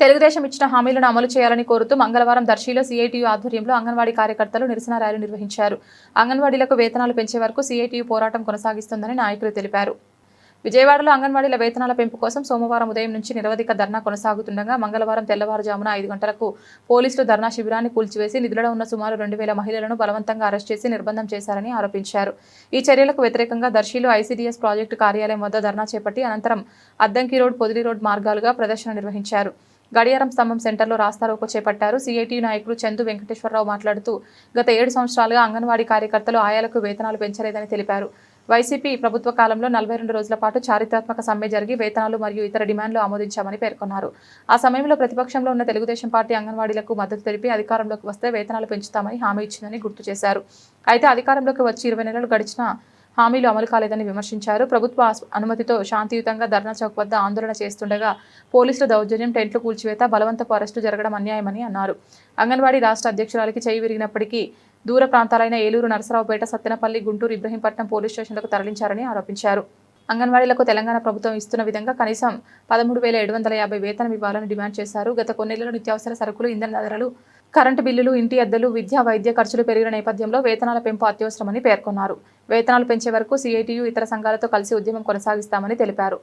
తెలుగుదేశం ఇచ్చిన హామీలను అమలు చేయాలని కోరుతూ మంగళవారం దర్శిలో సీఐటియు ఆధ్వర్యంలో అంగన్వాడీ కార్యకర్తలు నిరసన ర్యాలీ నిర్వహించారు. అంగన్వాడీలకు వేతనాలు పెంచే వరకు సీఐటియు పోరాటం కొనసాగిస్తుందని నాయకులు తెలిపారు. విజయవాడలో అంగన్వాడీల వేతనాల పెంపు కోసం సోమవారం ఉదయం నుంచి నిరవధిక ధర్నా కొనసాగుతుండగా మంగళవారం తెల్లవారుజామున 5 గంటలకు పోలీసులు ధర్నా శిబిరాన్ని కూల్చివేసి నిధులలో ఉన్న సుమారు 2000 మహిళలను బలవంతంగా అరెస్ట్ చేసి నిర్బంధం చేశారని ఆరోపించారు. ఈ చర్యలకు వ్యతిరేకంగా దర్శిలో ఐసీడీఎస్ ప్రాజెక్టు కార్యాలయం వద్ద ధర్నా చేపట్టి అనంతరం అద్దంకి రోడ్, పొదిలి రోడ్ మార్గాలుగా ప్రదర్శన నిర్వహించారు. గడియారం స్తంభం సెంటర్లో రాస్తారోకో చేపట్టారు. సీఐటియు నాయకులు చందు వెంకటేశ్వరరావు మాట్లాడుతూ గత 7 సంవత్సరాలుగా అంగన్వాడీ కార్యకర్తలు ఆయాలకు వేతనాలు పెంచలేదని తెలిపారు. వైసీపీ ప్రభుత్వ కాలంలో 42 రోజుల పాటు చారిత్రాత్మక సమ్మె జరిగి వేతనాలు మరియు ఇతర డిమాండ్లు ఆమోదించామని పేర్కొన్నారు. ఆ సమయంలో ప్రతిపక్షంలో ఉన్న తెలుగుదేశం పార్టీ అంగన్వాడీలకు మద్దతు తెలిపి అధికారంలోకి వస్తే వేతనాలు పెంచుతామని హామీ ఇచ్చిందని గుర్తు చేశారు. అయితే అధికారంలోకి వచ్చి 20 నెలలు గడిచినా హామీలు అమలు కాలేదని విమర్శించారు. ప్రభుత్వ అనుమతితో శాంతియుతంగా ధర్నా చౌక్ వద్ద ఆందోళన చేస్తుండగా పోలీసుల దౌర్జన్యం, టెంట్లు కూల్చివేత, బలవంతపు అరెస్టు జరగడం అన్యాయమని అన్నారు. అంగన్వాడీ రాష్ట్ర అధ్యక్షురాలికి చేయి విరిగినప్పటికీ దూర ప్రాంతాలైన ఏలూరు, నరసరావుపేట, సత్తెనపల్లి, గుంటూరు, ఇబ్రహీంపట్నం పోలీస్ స్టేషన్లకు తరలించారని ఆరోపించారు. అంగన్వాడీలకు తెలంగాణ ప్రభుత్వం ఇస్తున్న విధంగా కనీసం 13,750 వేతనం ఇవ్వాలని డిమాండ్ చేశారు. గత కొన్నేళ్లలో నిత్యావసర సరుకులు, ఇంధన ధరలు, కరెంటు బిల్లులు, ఇంటి అద్దెలు, విద్యా, వైద్య ఖర్చులు పెరిగిన నేపథ్యంలో వేతనాల పెంపు అత్యవసరమని పేర్కొన్నారు. వేతనాలు పెంచే వరకు సీఐటియు ఇతర సంఘాలతో కలిసి ఉద్యమం కొనసాగిస్తామని తెలిపారు.